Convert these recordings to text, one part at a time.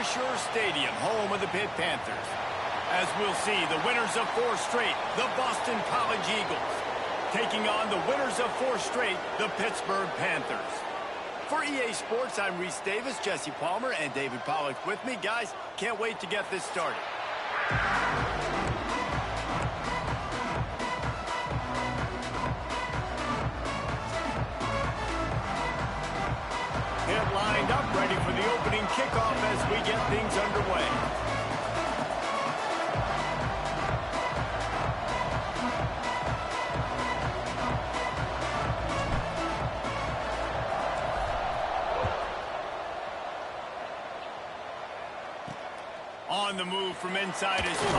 Assure Stadium, home of the Pitt Panthers. As we'll see, the winners of 4 straight, the Boston College Eagles, taking on the winners of 4 straight, the Pittsburgh Panthers. For EA Sports, I'm Reese Davis, Jesse Palmer, and David Pollack with me. Guys, can't wait to get this started. Pitt lined up, ready for the opening kickoff as we get things underway. On the move from inside his 5.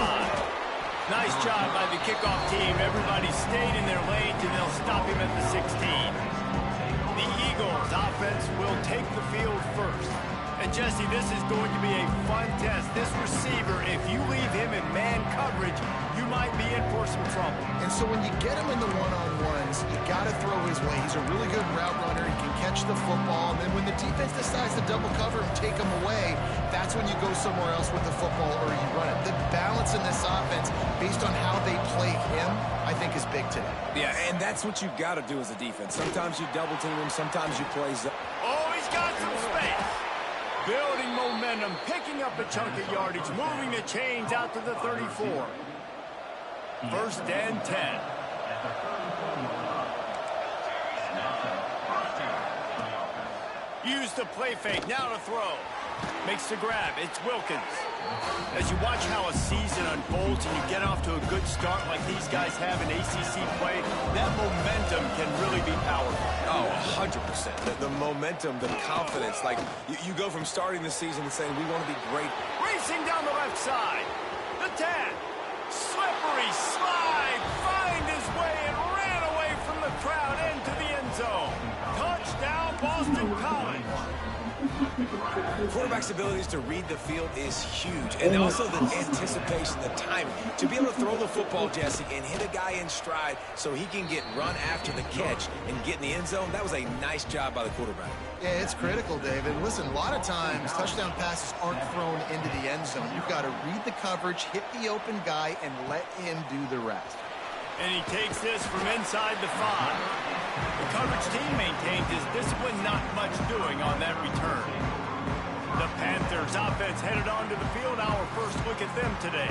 Nice job by the kickoff team. Everybody stayed in their lanes, and they'll stop him at the 16. The Eagles offense will take the field first. And Jesse, this is going to be a fun test. This receiver, if you leave him in man coverage, you might be in for some trouble. And so when you get him in the one-on-ones, you got to throw his way. He's a really good route runner. He can catch the football. And then when the defense decides to double cover and take him away, that's when you go somewhere else with the football or you run it. The balance in this offense, based on how they play him, I think is big today. Yeah, and that's what you've got to do as a defense. Sometimes you double team him, sometimes you play zone. Oh, he's got some space. Building momentum, picking up a chunk of yardage, moving the chains out to the 34. First and 10. Use the play fake, now to throw. Makes the grab, it's Wilkins. As you watch how a season unfolds and you get off to a good start like these guys have in ACC play, that momentum can really be powerful. Oh, 100%. The momentum, the confidence. Like, you go from starting the season and saying, we want to be great. Racing down the left side. The 10. Slippery slide. Find his way and ran away from the crowd into the end zone. Touchdown, Boston College. Quarterback's abilities to read the field is huge, and also the anticipation, the timing. To be able to throw the football, Jesse, and hit a guy in stride so he can get run after the catch and get in the end zone, that was a nice job by the quarterback. Yeah, it's critical, David. Listen, a lot of times touchdown passes aren't thrown into the end zone. You've got to read the coverage, hit the open guy, and let him do the rest. And he takes this from inside the 5. The coverage team maintains his discipline, not much doing on that return. The Panthers offense headed onto the field. Our first look at them today.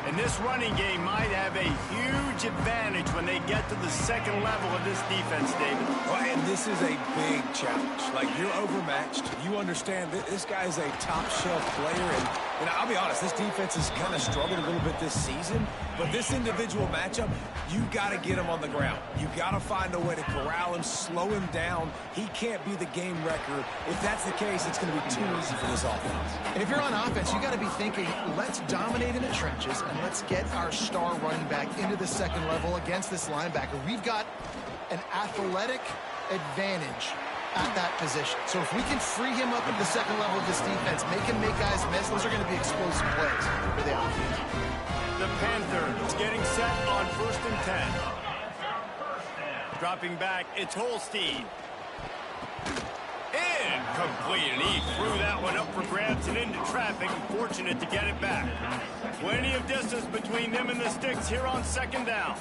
And this running game might have a huge advantage when they get to the second level of this defense, David. Well, and this is a big challenge. Like, you're overmatched. You understand that this guy is a top-shelf player. And I'll be honest, this defense has kind of struggled a little bit this season. But this individual matchup, you got to get him on the ground. You got to find a way to corral him, slow him down. He can't be the game wrecker. If that's the case, it's going to be too easy for this offense. And if you're on offense, you got to be thinking, let's dominate in the trenches and let's get our star running back into the second level against this linebacker. We've got an athletic advantage at that position. So if we can free him up at the second level of this defense, make him make guys miss, those are going to be explosive plays for the offense. The Panthers getting set on 1st and 10. Dropping back, it's Holstein. Incomplete, and he threw that one up for grabs and into traffic. Fortunate to get it back. Plenty of distance between them and the sticks here on 2nd down.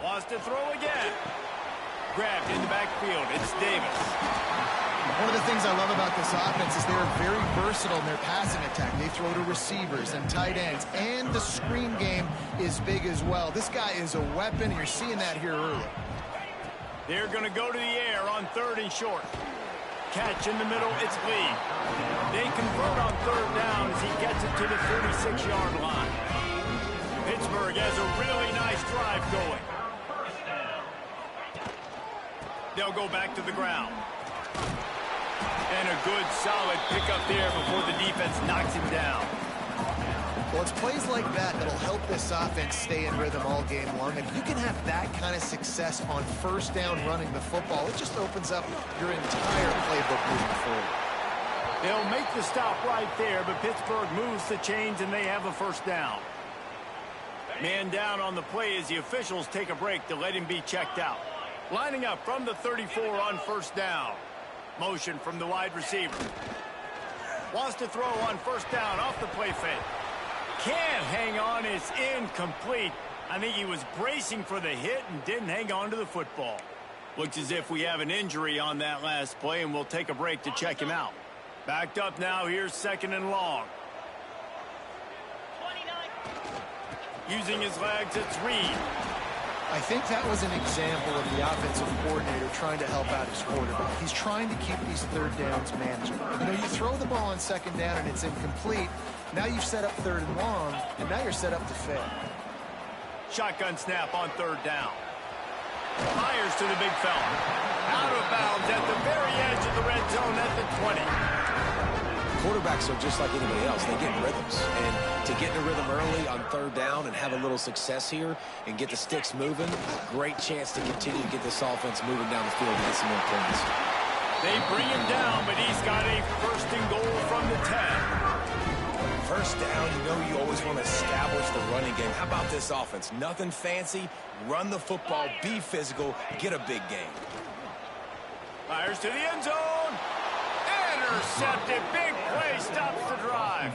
Wants to throw again. Grabbed in the backfield. It's Davis. One of the things I love about this offense is they're very versatile in their passing attack. They throw to receivers and tight ends, and the screen game is big as well. This guy is a weapon, and you're seeing that here early. They're going to go to the air on 3rd and short. Catch in the middle, it's Lee. They convert on 3rd down as he gets it to the 36-yard line. Pittsburgh has a really nice drive going. They'll go back to the ground. And a good, solid pickup there before the defense knocks him down. Well, it's plays like that that'll help this offense stay in rhythm all game long. If you can have that kind of success on 1st down running the football, it just opens up your entire playbook moving forward. They'll make the stop right there, but Pittsburgh moves the chains and they have a 1st down. Man down on the play as the officials take a break to let him be checked out. Lining up from the 34 on 1st down. Motion from the wide receiver. Wants to throw on first down off the play fake. Can't hang on. It's incomplete. I think he was bracing for the hit and didn't hang on to the football. Looks as if we have an injury on that last play, and we'll take a break to check him out. Backed up now. Here's 2nd and long. 29. Using his legs, it's Reed. I think that was an example of the offensive coordinator trying to help out his quarterback. He's trying to keep these 3rd downs manageable. You know, you throw the ball on 2nd down and it's incomplete. Now you've set up 3rd and long, and now you're set up to fail. Shotgun snap on 3rd down. Fires to the big fella. Out of bounds at the very edge of the red zone at the 20. Quarterbacks are just like anybody else. They get rhythms. And to get in a rhythm early on 3rd down and have a little success here and get the sticks moving, great chance to continue to get this offense moving down the field and get some more points. They bring him down, but he's got a 1st and goal from the 10. First down, you know you always want to establish the running game. How about this offense? Nothing fancy. Run the football, be physical, get a big game. Fires to the end zone. Intercepted. Big play stops the drive.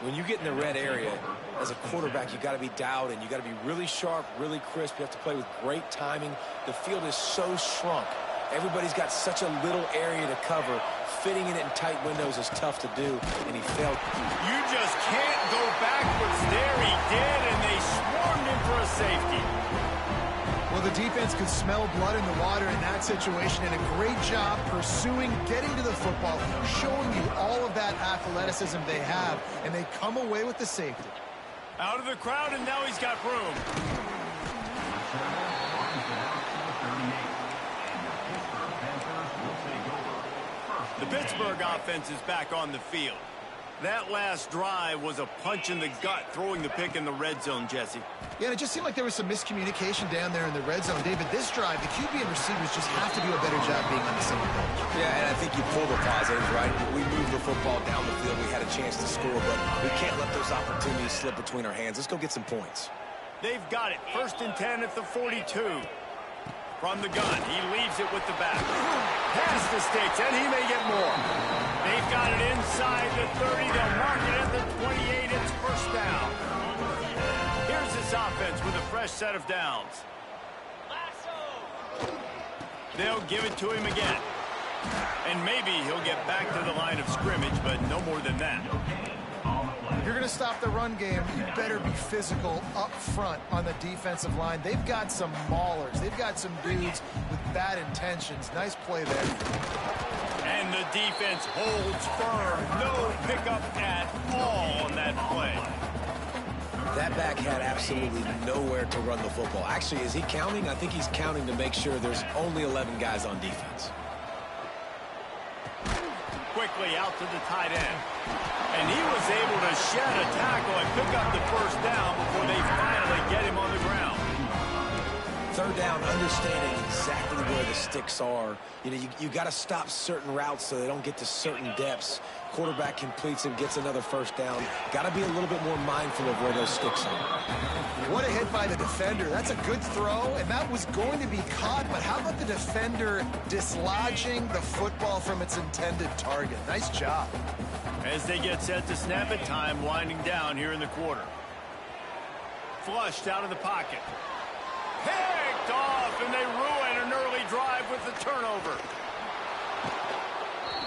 When you get in the red area, as a quarterback, you got to be dialed in. You got to be really sharp, really crisp. You have to play with great timing. The field is so shrunk. Everybody's got such a little area to cover. Fitting it in tight windows is tough to do, and he failed. You just can't go backwards there. He did, and they swarmed him for a safety. Well, the defense could smell blood in the water in that situation, and a great job pursuing, getting to the football, showing you all of that athleticism they have, and they come away with the safety. Out of the crowd, and now he's got room. The Pittsburgh offense is back on the field. That last drive was a punch in the gut, throwing the pick in the red zone, Jesse. Yeah, it just seemed like there was some miscommunication down there in the red zone. David, this drive, the QB and receivers just have to do a better job being on the same page. Yeah, and I think you pull the positives, right? We moved the football down the field. We had a chance to score, but we can't let those opportunities slip between our hands. Let's go get some points. They've got it. 1st and 10 at the 42. From the gun, he leaves it with the back. Past the sticks, and he may get more. They've got it inside the 30. They'll mark it at the 28. It's 1st down. Here's this offense with a fresh set of downs. They'll give it to him again. And maybe he'll get back to the line of scrimmage, but no more than that. If you're going to stop the run game, you better be physical up front on the defensive line. They've got some maulers. They've got some dudes with bad intentions. Nice play there. And the defense holds firm. No pickup at all on that play. That back had absolutely nowhere to run the football. Actually, is he counting? I think he's counting to make sure there's only 11 guys on defense. Quickly out to the tight end. And he was able to shed a tackle and pick up the 1st down before they finally get him on the ground. 3rd down, understanding exactly where the sticks are. You know, you got to stop certain routes so they don't get to certain depths. Quarterback completes and gets another 1st down. Got to be a little bit more mindful of where those sticks are. What a hit by the defender. That's a good throw, and that was going to be caught, but how about the defender dislodging the football from its intended target? Nice job. As they get set to snap it, time winding down here in the quarter. Flushed out of the pocket. Picked off, and they ruin an early drive with the turnover.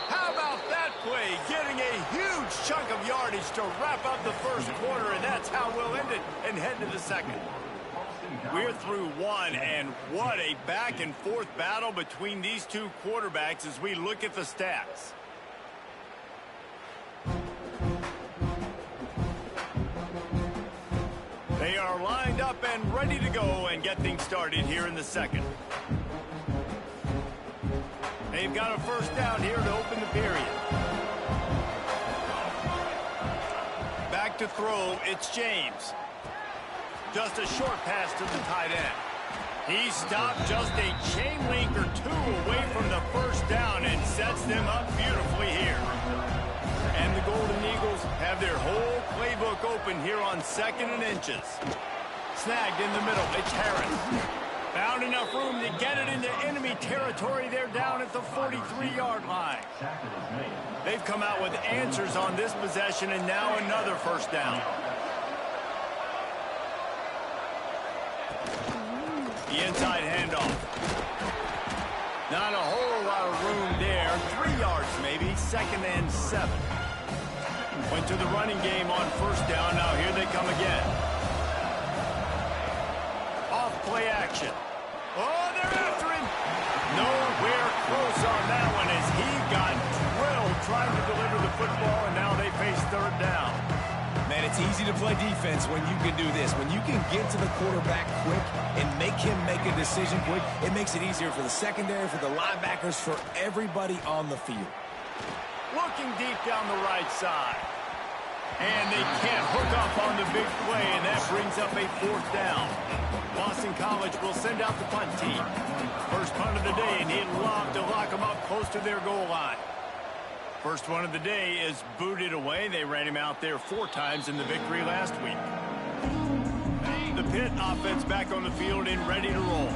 How about that play? Getting a huge chunk of yardage to wrap up the 1st quarter, and that's how we'll end it and head to the 2nd. We're through 1, and what a back-and-forth battle between these two quarterbacks as we look at the stats. They are lined up and ready to go and get things started here in the 2nd. They've got a 1st down here to open the period. Back to throw, it's James. Just a short pass to the tight end. He stopped just a chain link or 2 away from the 1st down and sets them up beautifully here. And the Golden Eagles have their whole playbook open here on 2nd and inches. Snagged in the middle, it's Harris. Found enough room to get it into enemy territory. They're down at the 43-yard line. They've come out with answers on this possession, and now another first down. The inside handoff. Not a whole lot of room there. 3 yards maybe. 2nd and 7. Went to the running game on first down. Now here they come again. Off play action. Oh, they're after him. Nowhere close on that one as he got drilled trying to deliver the football, and now they face 3rd down. Man, it's easy to play defense when you can do this. When you can get to the quarterback quick and make him make a decision quick, it makes it easier for the secondary, for the linebackers, for everybody on the field. Looking deep down the right side. And they can't hook up on the big play, and that brings up a 4th down. Boston College will send out the punt team. First punt of the day, and he'd love to lock them up close to their goal line. First one of the day is booted away. They ran him out there 4 times in the victory last week. The Pitt offense back on the field and ready to roll.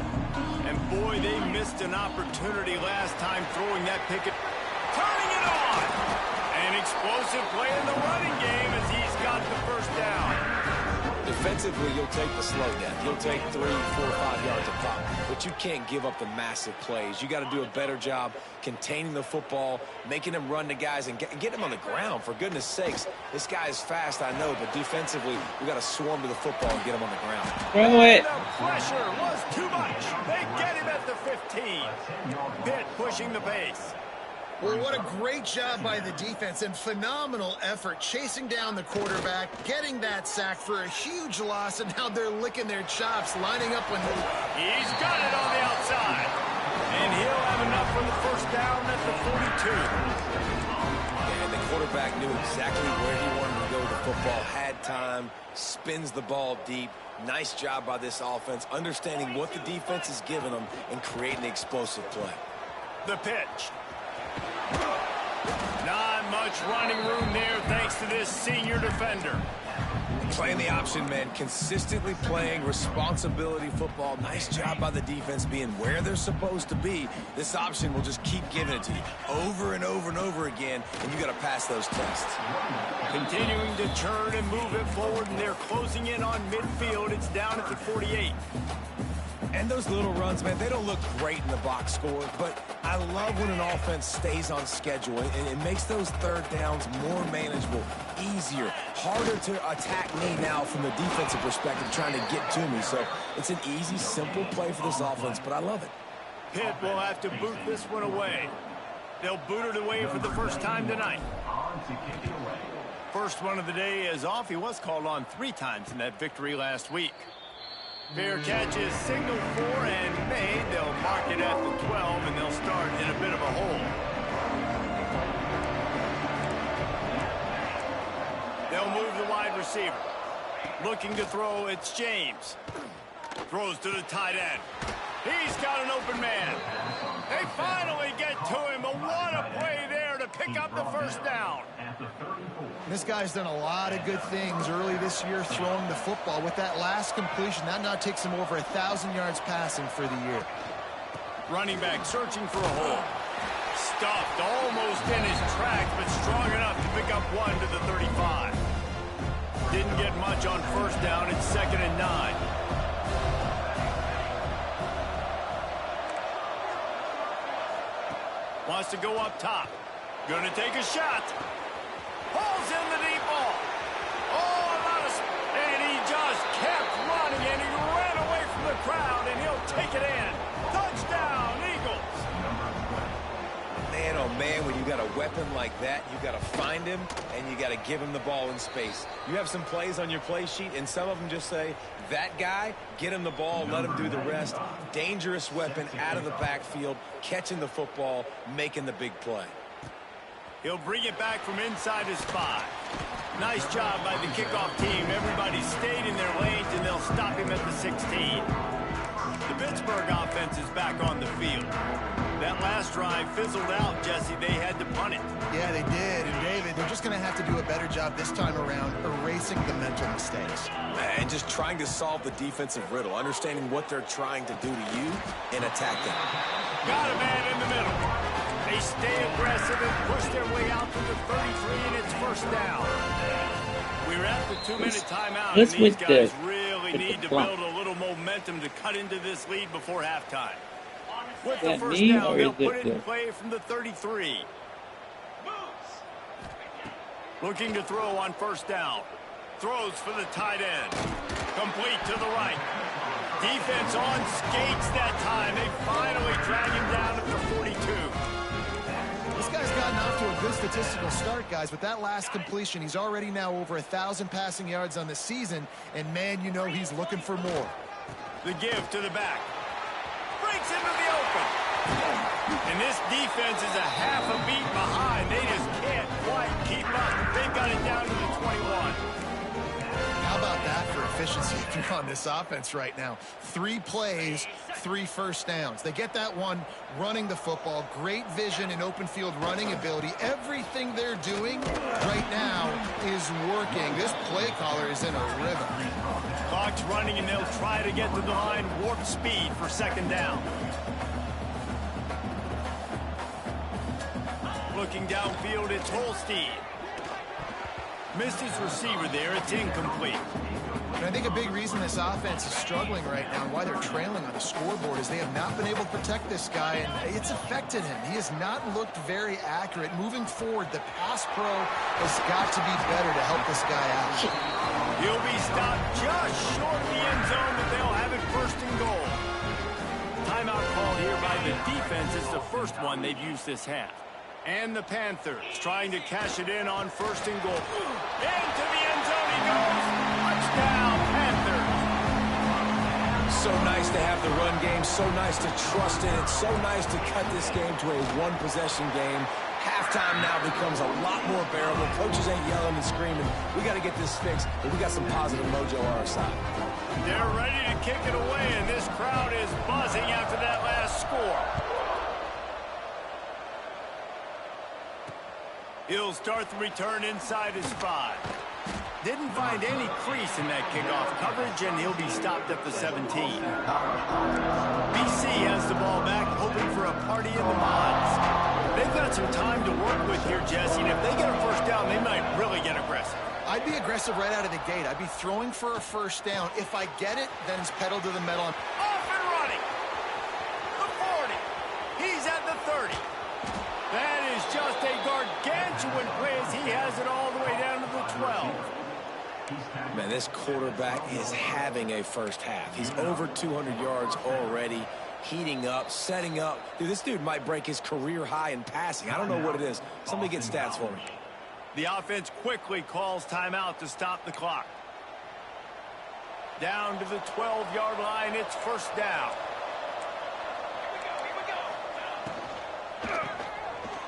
And boy, they missed an opportunity last time throwing that picket. Turning it on! An explosive play in the running game as he's got the first down. Defensively, you'll take the slow down. You'll take 3, 4, 5 yards a pop. But you can't give up the massive plays. You got to do a better job containing the football, making him run to guys, and get him on the ground. For goodness sakes, this guy is fast, I know, but defensively, we got to swarm to the football and get him on the ground. Throw it. The pressure was too much. They get him at the 15. Pitt pushing the pace. Well, what a great job by the defense and phenomenal effort chasing down the quarterback, getting that sack for a huge loss, and now they're licking their chops, lining up when he's got it on the outside. And he'll have enough for the first down at the 42. And the quarterback knew exactly where he wanted to go with the football, had time, spins the ball deep. Nice job by this offense, understanding what the defense is giving them and creating the explosive play. The pitch. Not much running room there thanks to this senior defender. Playing the option, man. Consistently playing responsibility football. Nice job by the defense being where they're supposed to be. This option will just keep giving it to you over and over and over again, and you got to pass those tests. Continuing to churn and move it forward, and they're closing in on midfield. It's down at the 48. And those little runs, man, they don't look great in the box score, but I love when an offense stays on schedule, and it makes those 3rd downs more manageable, easier, harder to attack me now from the defensive perspective trying to get to me. So it's an easy, simple play for this offense, but I love it. Pitt will have to boot this one away. They'll boot it away for the first time tonight. First one of the day is off. He was called on 3 times in that victory last week. Fair catch is signaled for and made. They'll mark it at the 12, and they'll start in a bit of a hole. They'll move the wide receiver. Looking to throw, it's James. Throws to the tight end. He's got an open man. They finally get to him, but what a play there to pick up the first down. This guy's done a lot of good things early this year throwing the football. With that last completion, that now takes him over 1,000 yards passing for the year. Running back searching for a hole. Stuffed almost in his tracks, but strong enough to pick up 1 to the 35. Didn't get much on first down. It's 2nd and 9. Wants to go up top. Gonna take a shot. Pulls in the deep ball. Oh, a lot of and he just kept running, and he ran away from the crowd, and he'll take it in. Touchdown, Eagles. Man, oh man, when you got a weapon like that, you got to find him, and you got to give him the ball in space. You have some plays on your play sheet, and some of them just say, that guy, get him the ball, let him do the rest. Dangerous weapon out of the backfield, catching the football, making the big play. He'll bring it back from inside his 5. Nice job by the kickoff team. Everybody stayed in their lanes, and they'll stop him at the 16. The Pittsburgh offense is back on the field. That last drive fizzled out, Jesse. They had to punt it. Yeah, they did. And, David, they're just going to have to do a better job this time around erasing the mental. mental mistakes. And just trying to solve the defensive riddle, understanding what they're trying to do to you and attack them. Got a man in the middle. They stay aggressive and push their way out to the 33, and it's first down. We're at the 2-minute timeout, and these guys really need to build a little momentum to cut into this lead before halftime. With the first down, they'll put it in play from the 33. Looking to throw on first down. Throws for the tight end. Complete to the right. Defense on skates that time. They finally drag him down at the 42. This guy's gotten off to a good statistical start, guys. With that last completion, he's already now over 1,000 passing yards on the season. And, man, you know he's looking for more. The give to the back. Breaks into the open. And this defense is a half a beat behind. They just can't quite keep up. They've got it down to the 21. How about that for efficiency if you're on this offense right now? 3 plays, 3 first downs. They get that one running the football. Great vision and open field running ability. Everything they're doing right now is working. This play caller is in a rhythm. Clock's running, and they'll try to get to the line warp speed for second down. Looking downfield, it's Holstein. Missed his receiver there. It's incomplete. And I think a big reason this offense is struggling right now and why they're trailing on the scoreboard is they have not been able to protect this guy, and it's affected him. He has not looked very accurate. Moving forward, the pass pro has got to be better to help this guy out. He'll be stopped just short of the end zone, but they'll have it first and goal. Timeout called here by the defense. It's the first one they've used this half. And the Panthers trying to cash it in on first and goal. Into the end zone he goes. Touchdown, Panthers. So nice to have the run game. So nice to trust in it. So nice to cut this game to a one-possession game. Halftime now becomes a lot more bearable. Coaches ain't yelling and screaming. We got to get this fixed, but we got some positive mojo on our side. They're ready to kick it away, and this crowd is buzzing after that last score. He'll start the return inside his 5. Didn't find any crease in that kickoff coverage, and he'll be stopped at the 17. BC has the ball back, hoping for a party in the mods. They've got some time to work with here, Jesse, and if they get a first down, they might really get aggressive. I'd be aggressive right out of the gate. I'd be throwing for a first down. If I get it, then it's pedal to the metal. Off and running. The 40. He's at the 30. That is just a gargantuan play as he has it all the way down to the 12. Man, this quarterback is having a first half. He's over 200 yards already, heating up, setting up. Dude, this dude might break his career high in passing. I don't know what it is. Somebody get stats for me. The offense quickly calls timeout to stop the clock. Down to the 12-yard line, it's first down.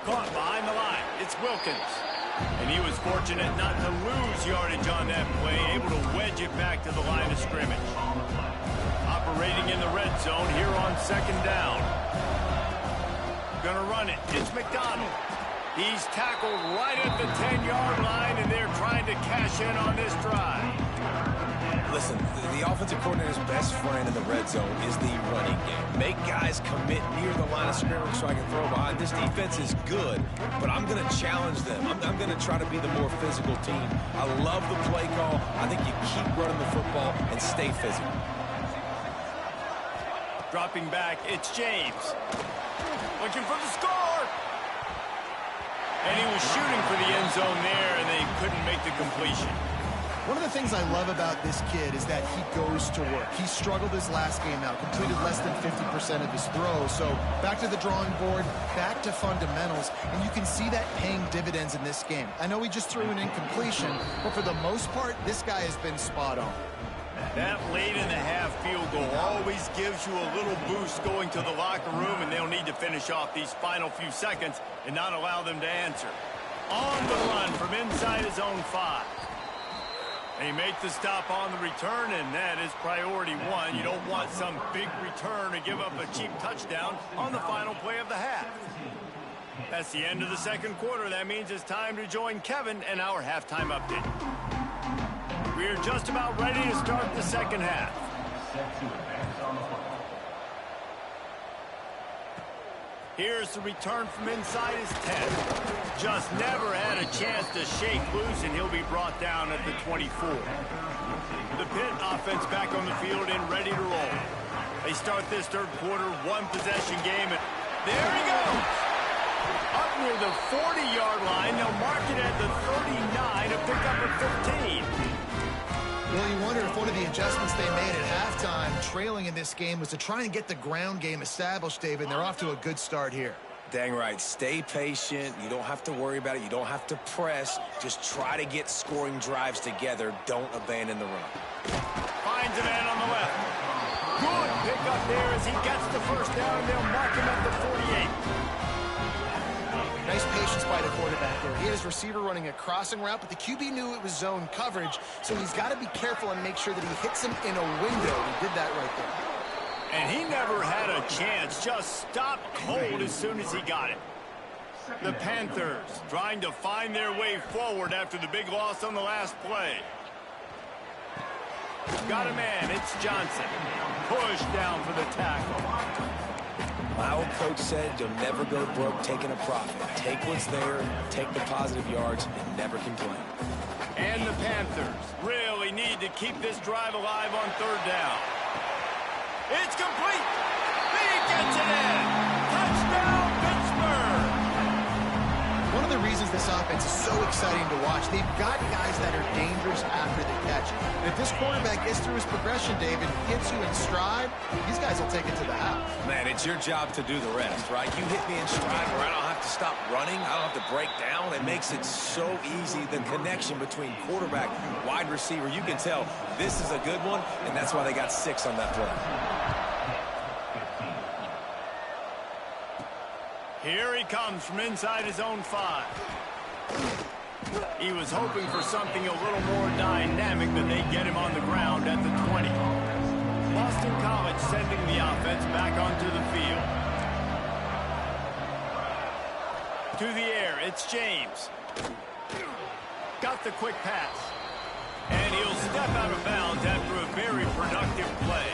Caught behind the line. It's Wilkins. And he was fortunate not to lose yardage on that play, able to wedge it back to the line of scrimmage. Operating in the red zone here on second down. Gonna run it. It's McDonald. He's tackled right at the 10-yard line, and they're trying to cash in on this drive. Listen, the offensive coordinator's best friend in the red zone is the running game. Make guys commit near the line of scrimmage so I can throw behind. This defense is good, but I'm going to challenge them. I'm going to try to be the more physical team. I love the play call. I think you keep running the football and stay physical. Dropping back, it's James. Looking for the score. And he was shooting for the end zone there, and they couldn't make the completion. One of the things I love about this kid is that he goes to work. He struggled his last game out, completed less than 50% of his throws. So back to the drawing board, back to fundamentals, and you can see that paying dividends in this game. I know he just threw an incompletion, but for the most part, this guy has been spot on. That late in the half field goal always gives you a little boost going to the locker room, and they'll need to finish off these final few seconds and not allow them to answer. On the run from inside his own 5. They make the stop on the return, and that is priority 1. You don't want some big return to give up a cheap touchdown on the final play of the half. That's the end of the second quarter. That means it's time to join Kevin and our halftime update. We're We're just about ready to start the second half. Here's the return from inside his 10. Just never had a chance to shake loose, and he'll be brought down at the 24. The Pitt offense back on the field and ready to roll. They start this third quarter, one-possession game, and there he goes. Up near the 40-yard line, they'll mark it at the 39 to pick up a 15. Well, you wonder if one of the adjustments they made at halftime, trailing in this game, was to try and get the ground game established, David, and they're off to a good start here. Dang right. Stay patient. You don't have to worry about it. You don't have to press. Just try to get scoring drives together. Don't abandon the run. Finds a man on the left. Good pick up there as he gets the first down. They'll mark him at the 48. Nice patience by the quarterback there. He had his receiver running a crossing route, but the QB knew it was zone coverage, so he's got to be careful and make sure that he hits him in a window. He did that right there. And he never had a chance. Just stopped cold as soon as he got it. The Panthers trying to find their way forward after the big loss on the last play. Got a man. It's Johnson. Push down for the tackle. My old coach said you'll never go broke taking a profit. Take what's there, take the positive yards, and never complain. And the Panthers really need to keep this drive alive on third down. It's complete. He gets it in. Touchdown, Pittsburgh. One of the reasons this offense is so exciting to watch, they've got guys that are dangerous after the catch. And if this quarterback gets through his progression, David, gets you in stride, these guys will take it to the house. Man, it's your job to do the rest, right? You hit me in stride where I don't have to stop running. I don't have to break down. It makes it so easy. The connection between quarterback, wide receiver, you can tell this is a good one, and that's why they got 6 on that play. Here he comes from inside his own 5. He was hoping for something a little more dynamic, but they get him on the ground at the 20. Boston College sending the offense back onto the field. To the air, it's James. Got the quick pass. And he'll step out of bounds after a very productive play.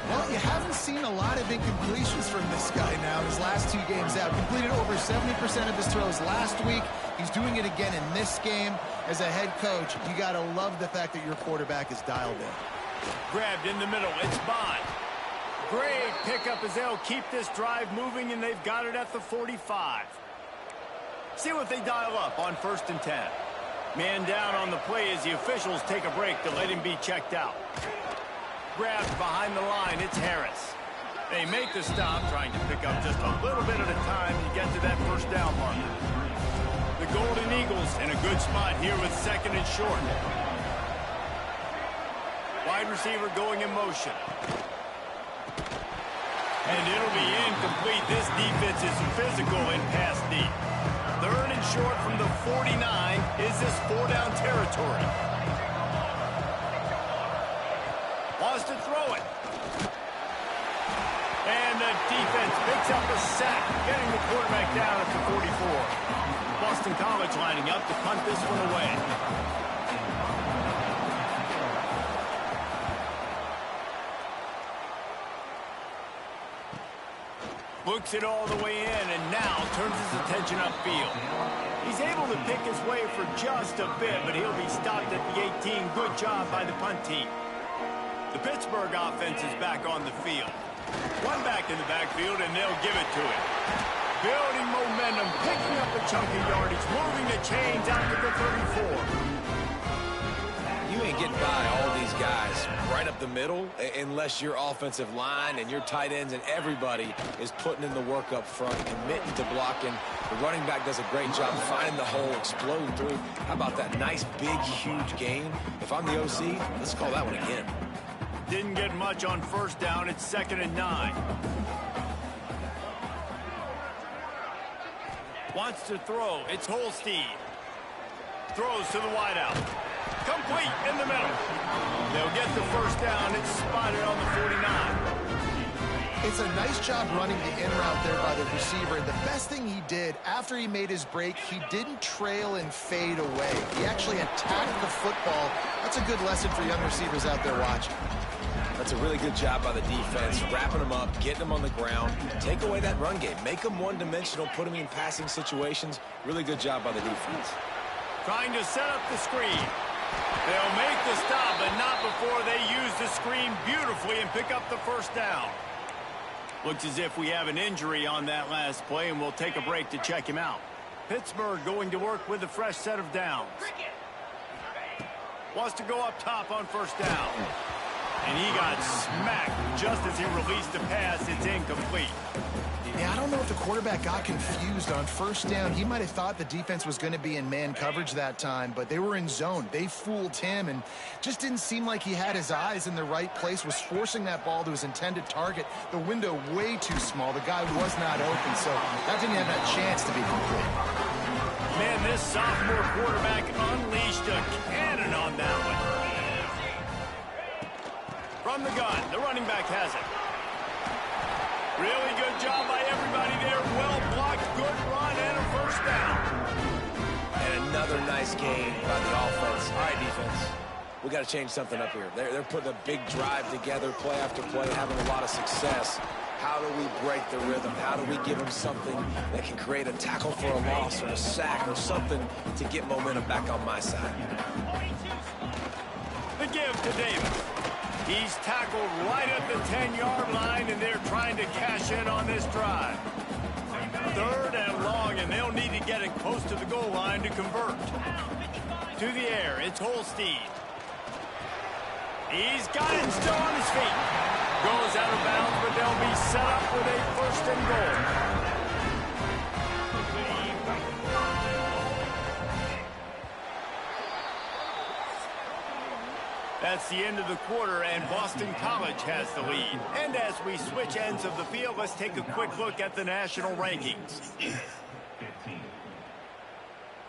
Well, you haven't seen a lot of incompletions from this guy now his last 2 games out. Completed over 70% of his throws last week. He's doing it again in this game. As a head coach, you got to love the fact that your quarterback is dialed in. Grabbed in the middle. It's Bond. Great pickup as they'll keep this drive moving, and they've got it at the 45. See what they dial up on 1st and 10. Man down on the play as the officials take a break to let him be checked out. Grabbed behind the line, it's Harris. They make the stop, trying to pick up just a little bit at a time to get to that first down marker. The Golden Eagles in a good spot here with 2nd and short. Wide receiver going in motion. And it'll be incomplete. This defense is physical and pass deep. 3rd and short from the 49. Is this 4-down territory? Wants to throw it. And the defense picks up a sack, getting the quarterback down at the 44. Boston College lining up to punt this one away. Looks it all the way in and now turns his attention upfield. He's able to pick his way for just a bit, but he'll be stopped at the 18. Good job by the punt team. The Pittsburgh offense is back on the field. One back in the backfield, and they'll give it to him. Building momentum, picking up a chunk of yardage, moving the chains out to the 34. You ain't getting by all these guys right up the middle unless your offensive line and your tight ends and everybody is putting in the work up front, committing to blocking. The running back does a great job finding the hole, exploding through. How about that nice, big, huge gain? If I'm the OC, let's call that one again. Didn't get much on 1st down. It's 2nd and 9. Wants to throw. It's Holstein. Throws to the wideout. Complete in the middle. They'll get the first down. It's spotted on the 49. It's a nice job running the in route there by the receiver. And the best thing he did after he made his break, he didn't trail and fade away. He actually attacked the football That's a good lesson for young receivers out there watching. That's a really good job by the defense, wrapping them up, getting them on the ground. Take away that run game. Make them one-dimensional, put them in passing situations. Really good job by the defense. Trying to set up the screen. They'll make the stop, but not before they use the screen beautifully and pick up the first down. Looks as if we have an injury on that last play, and we'll take a break to check him out. Pittsburgh going to work with a fresh set of downs. Wants to go up top on first down. And he got smacked just as he released the pass. It's incomplete. Yeah, I don't know if the quarterback got confused on first down. He might have thought the defense was going to be in man coverage that time, but they were in zone. They fooled him and just didn't seem like he had his eyes in the right place, was forcing that ball to his intended target. The window way too small. The guy was not open, so that didn't have that chance to be complete. Man, this sophomore quarterback unleashed a cannon on that one. From the gun, the running back has it. Really good job by everybody there. Well blocked, good run, and a first down. And another nice game by the offense. All right, defense. We got to change something up here. They're putting a big drive together, play after play, having a lot of success. How do we break the rhythm? How do we give them something that can create a tackle for a loss or a sack or something to get momentum back on my side? The give to Davis. He's tackled right at the 10-yard line, and they're trying to cash in on this drive. 3rd and long, and they'll need to get it close to the goal line to convert. To the air, it's Holstein. He's got it still on his feet. Goes out of bounds, but they'll be set up with a 1st and goal. That's the end of the quarter, and Boston College has the lead. And as we switch ends of the field, let's take a quick look at the national rankings.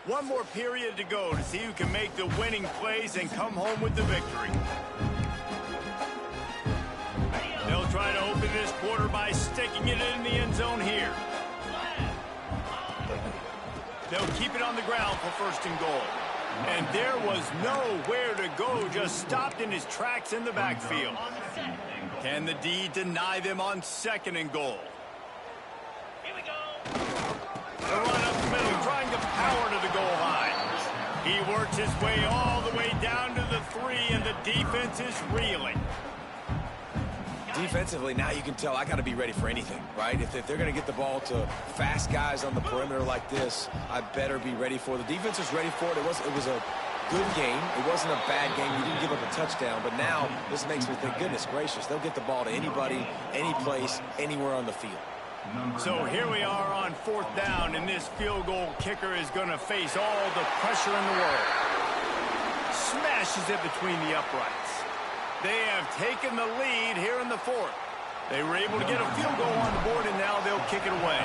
One more period to go to see who can make the winning plays and come home with the victory. They'll try to open this quarter by sticking it in the end zone here. They'll keep it on the ground for 1st and goal. And there was nowhere to go, just stopped in his tracks in the backfield. Can the D deny them on 2nd and goal? Here we go. The run up the middle, trying to power to the goal line. He works his way all the way down to the 3, and the defense is reeling. Defensively, now you can tell I got to be ready for anything, right? If they're going to get the ball to fast guys on the perimeter like this, I better be ready for it. The defense is ready for it. It was a good game. It wasn't a bad game. You didn't give up a touchdown, but now this makes me think, goodness gracious, they'll get the ball to anybody, any place, anywhere on the field. So here we are on 4th down, and this field goal kicker is going to face all the pressure in the world. Smashes it between the uprights. They have taken the lead here in the 4th. They were able to get a field goal on the board, and now they'll kick it away.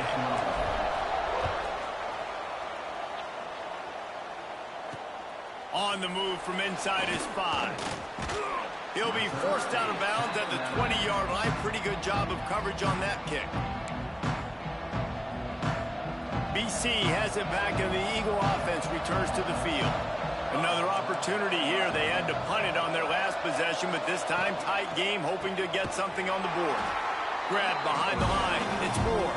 On the move from inside his 5. He'll be forced out of bounds at the 20-yard line. Pretty good job of coverage on that kick. BC has it back, and the Eagle offense returns to the field. Another opportunity here. They had to punt it on their last possession, but this time tight game, hoping to get something on the board. Grab behind the line. It's Moore.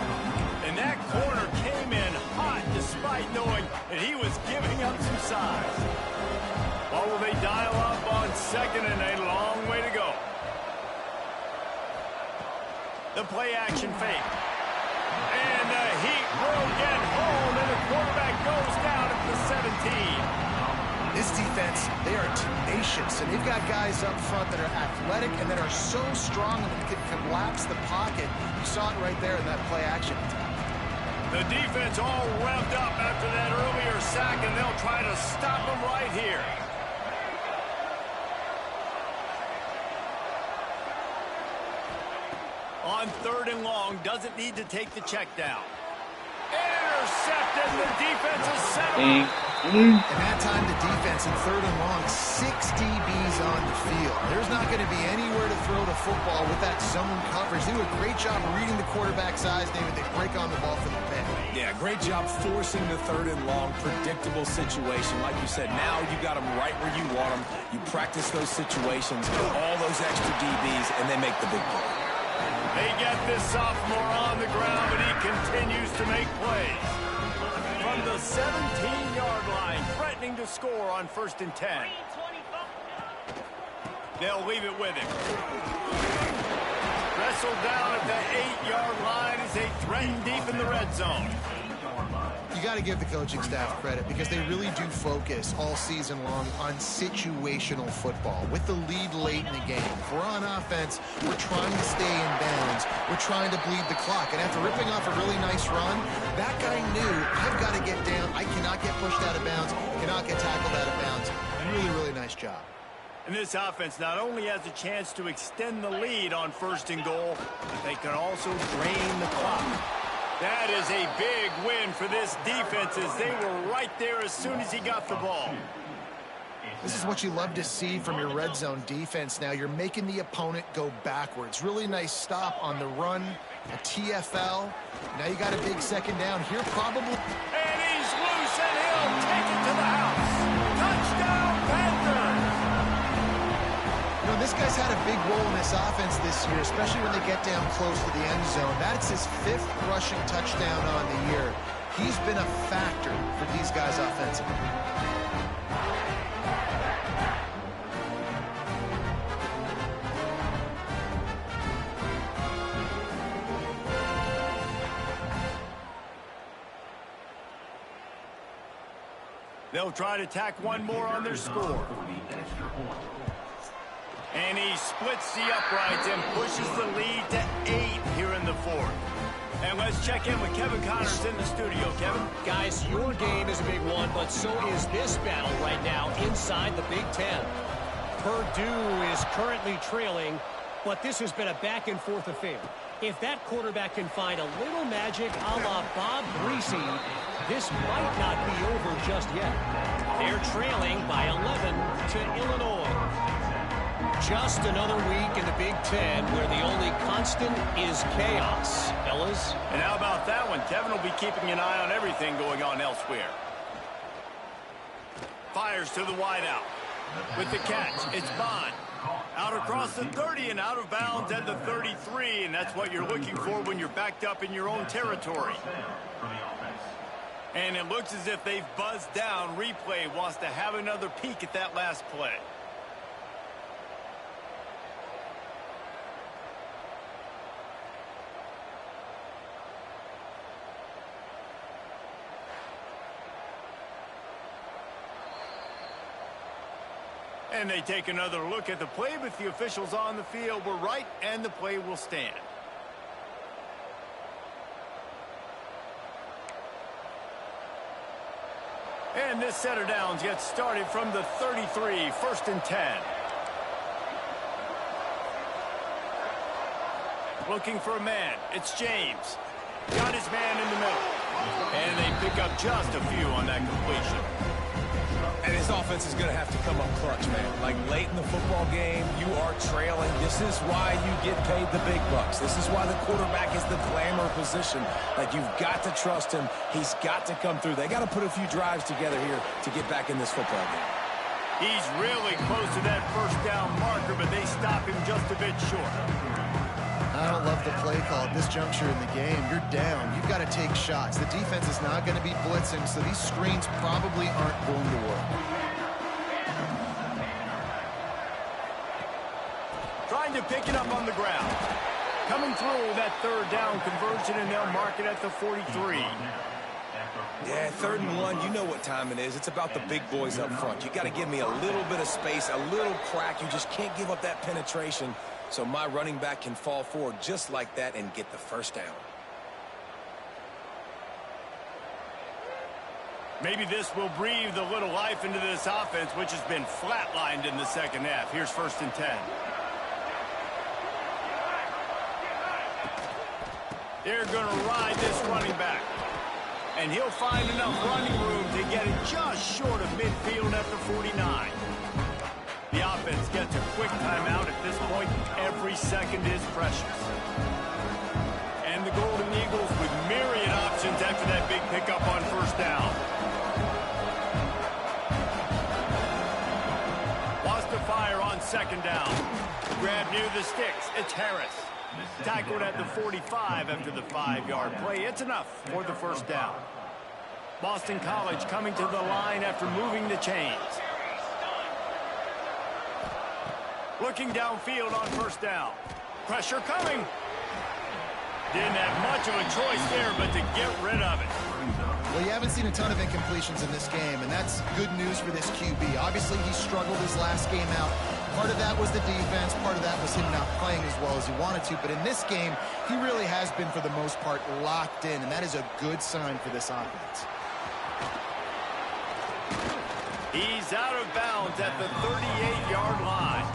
And that corner came in hot despite knowing that he was giving up some size. Or will they dial up on 2nd and a long way to go? The play action fake. And the heat will get home, and the quarterback goes down at the 17. This defense, they are tenacious, and they've got guys up front that are athletic and that are so strong that they can collapse the pocket. You saw it right there in that play action. The defense all revved up after that earlier sack, and they'll try to stop them right here. On 3rd and long, doesn't need to take the check down. Intercepted, the defense is set up. And that time the defense in 3rd and long, 6 DBs on the field. There's not going to be anywhere to throw the football with that zone coverage. They do a great job of reading the quarterback's eyes, David. They break on the ball for the pick. Yeah, great job forcing the 3rd and long, predictable situation. Like you said, now you got them right where you want them. You practice those situations, all those extra DBs, and they make the big play. They get this sophomore on the ground, but he continues to make plays. From the 17-yard line, threatening to score on 1st and 10. They'll leave it with him. Wrestled down at the 8-yard line as they threaten deep in the red zone. You got to give the coaching staff credit because they really do focus all season long on situational football. With the lead late in the game, if we're on offense, we're trying to stay in bounds. We're trying to bleed the clock. And after ripping off a really nice run, that guy knew, I've got to get down. I cannot get pushed out of bounds, cannot get tackled out of bounds. Really, really nice job. And this offense not only has a chance to extend the lead on 1st and goal, but they can also drain the clock. That is a big win for this defense as they were right there as soon as he got the ball. This is what you love to see from your red zone defense now. You're making the opponent go backwards. Really nice stop on the run, a TFL. Now you got a big 2nd down here probably. And he's loose and he'll take it to the house. Touchdown, Panthers! You know, this guy's had a big role in this offense this year, especially when they get down close to the end zone. That's his 5th rushing touchdown on the year. He's been a factor for these guys offensively. They'll try to tack one more on their score. And he splits the uprights and pushes the lead to 8 here in the 4th. And let's check in with Kevin Connors in the studio. Kevin? Guys, your game is a big one, but so is this battle right now inside the Big Ten. Purdue is currently trailing, but this has been a back-and-forth affair. If that quarterback can find a little magic a la Bob Greasy, this might not be over just yet. They're trailing by 11 to Illinois. Just another week in the Big Ten where the only constant is chaos, fellas. And how about that one? Kevin will be keeping an eye on everything going on elsewhere. Fires to the wideout. With the catch, it's Bond. Out across the 30 and out of bounds at the 33, and that's what you're looking for when you're backed up in your own territory. And it looks as if they've buzzed down. Replay wants to have another peek at that last play. And they take another look at the play, but the officials on the field were right, and the play will stand. And this set of downs gets started from the 33, 1st and 10. Looking for a man. It's James. Got his man in the middle. And they pick up just a few on that completion. And his offense is going to have to come up clutch, man. Like late in the football game, you are trailing. This is why you get paid the big bucks. This is why the quarterback is the glamour position. Like, you've got to trust him. He's got to come through. They got to put a few drives together here to get back in this football game. He's really close to that 1st down marker, but they stop him just a bit short. I don't love the play call at this juncture in the game. You're down. You've got to take shots. The defense is not going to be blitzing, so these screens probably aren't going to work. Trying to pick it up on the ground. Coming through that 3rd down conversion, and they'll mark it at the 43. Yeah, 3rd and 1, you know what time it is. It's about the big boys up front. You got to give me a little bit of space, a little crack. You just can't give up that penetration. So my running back can fall forward just like that and get the 1st down. Maybe this will breathe a little life into this offense, which has been flatlined in the 2nd half. Here's 1st and 10. They're going to ride this running back. And he'll find enough running room to get it just short of midfield at the 49. The offense gets a quick timeout. At this point, every second is precious. And the Golden Eagles with myriad options after that big pickup on first down. Wants to fire on second down. Grab near the sticks. It's Harris. Tackled at the 45 after the 5-yard play. It's enough for the first down. Boston College coming to the line after moving the chains. Looking downfield on first down. Pressure coming. Didn't have much of a choice there, but to get rid of it. Well, you haven't seen a ton of incompletions in this game, and that's good news for this QB. Obviously, he struggled his last game out. Part of that was the defense. Part of that was him not playing as well as he wanted to. But in this game, he really has been, for the most part, locked in, and that is a good sign for this offense. He's out of bounds at the 38-yard line.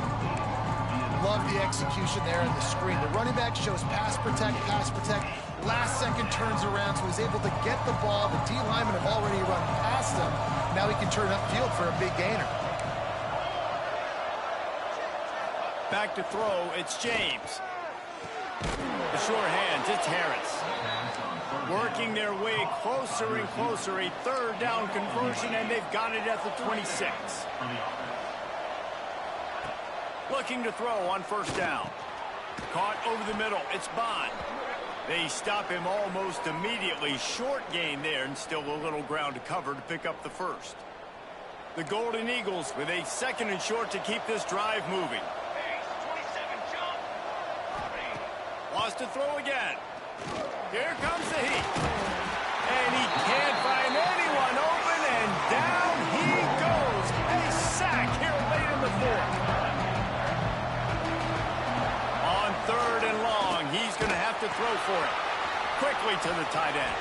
Love the execution there in the screen. The running back shows pass protect, pass protect. Last second turns around, so he's able to get the ball. The D linemen have already run past him. Now he can turn upfield for a big gainer. Back to throw, it's James. The short hands, it's Harris. Working their way closer and closer. A third down conversion, and they've got it at the 26. Looking to throw on first down. Caught over the middle, it's Bond. They stop him almost immediately. Short gain there, and still a little ground to cover to pick up the first. The Golden Eagles with a second and short to keep this drive moving. Wants to throw again. Here comes the heat. And he can't find anyone open, and down he goes. A sack here late in the fourth. On third and long, he's going to have to throw for it. Quickly to the tight end.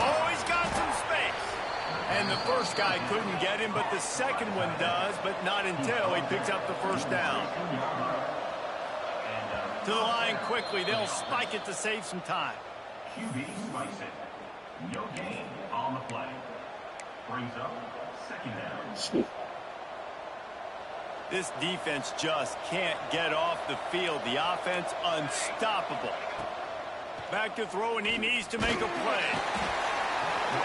Oh, he's got some space. And the first guy couldn't get him, but the second one does, but not until he picks up the first down. To the line quickly. They'll spike it to save some time. QB spikes it. No gain on the play. Brings up second down. This defense just can't get off the field. The offense unstoppable. Back to throw, and he needs to make a play.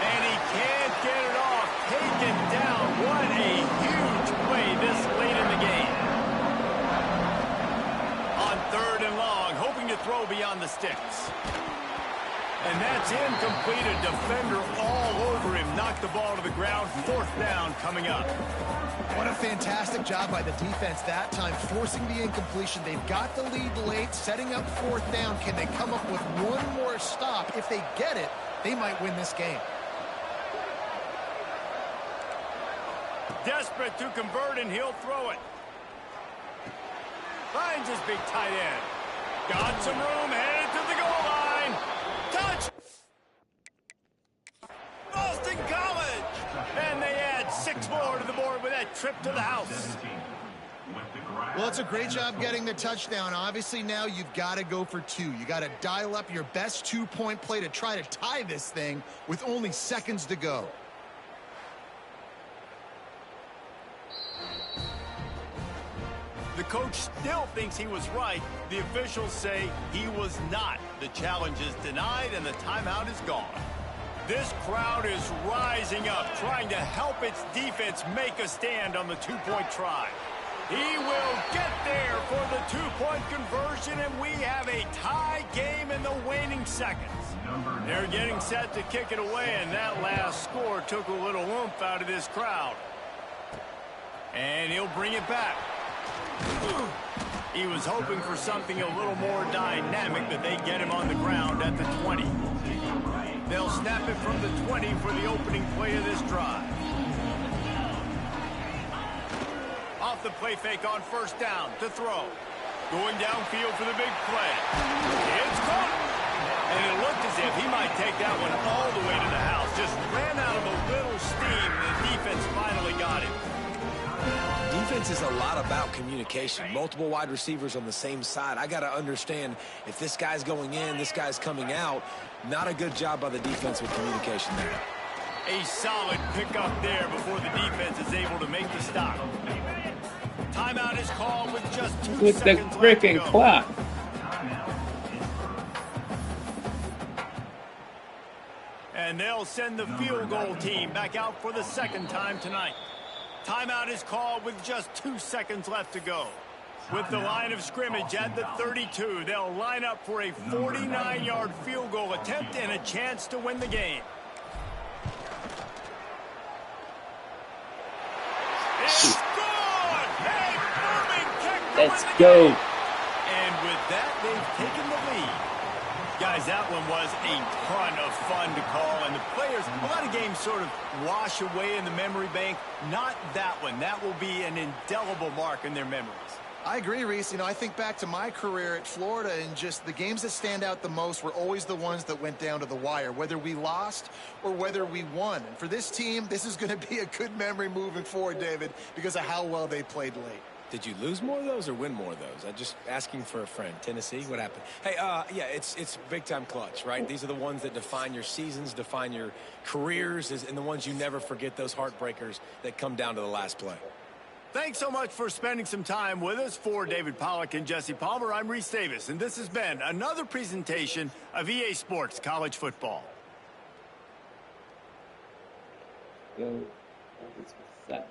And he can't get it off. Taken down. What a huge play this late in the game. On third and long, hoping to throw beyond the sticks. And that's incomplete. A defender all over him. Knocked the ball to the ground. Fourth down coming up. What a fantastic job by the defense that time, forcing the incompletion. They've got the lead late, setting up fourth down. Can they come up with one more stop? If they get it, they might win this game. Desperate to convert, and he'll throw it. Finds his big tight end. Got some room, headed to the goal line. Touch! Boston College! And they add 6 more to the board with that trip to the house. Well, it's a great job getting the touchdown. Obviously, now you've got to go for 2. You got to dial up your best 2-point play to try to tie this thing with only seconds to go. The coach still thinks he was right. The officials say he was not. The challenge is denied, and the timeout is gone. This crowd is rising up, trying to help its defense make a stand on the 2-point try. He will get there for the 2-point conversion, and we have a tie game in the waning seconds. They're getting set to kick it away, and that last score took a little oomph out of this crowd. And he'll bring it back. He was hoping for something a little more dynamic, but they get him on the ground at the 20. They'll snap it from the 20 for the opening play of this drive. Off the play fake on first down to throw. Going downfield for the big play. It's caught. And it looked as if he might take that one all the way to the house. Just ran out of a little steam, and the defense finally got him. Defense is a lot about communication. Multiple wide receivers on the same side. I got to understand if this guy's going in, this guy's coming out. Not a good job by the defense with communication there. A solid pickup there before the defense is able to make the stop. Timeout is called with just 2 with the seconds left to freaking go. clock. And And they'll send the field goal team back out for the second time tonight. Timeout is called with just 2 seconds left to go. With the line of scrimmage at the 32, they'll line up for a 49-yard field goal attempt and a chance to win the game. It's good! A booming kick to Let's win the go. game. And with that, they've taken the lead. Guys, that one was a ton of fun to call, and the players, a lot of games sort of wash away in the memory bank. Not that one. That will be an indelible mark in their memories. I agree, Reese. You know, I think back to my career at Florida, and just the games that stand out the most were always the ones that went down to the wire, whether we lost or whether we won. And for this team, this is going to be a good memory moving forward, David, because of how well they played late. Did you lose more of those or win more of those? I'm just asking for a friend. Tennessee, what happened? Hey, yeah, it's big-time clutch, right? These are the ones that define your seasons, define your careers, and the ones you never forget, those heartbreakers that come down to the last play. Thanks so much for spending some time with us. For David Pollack and Jesse Palmer, I'm Reese Davis, and this has been another presentation of EA Sports College Football. Go. Seconds.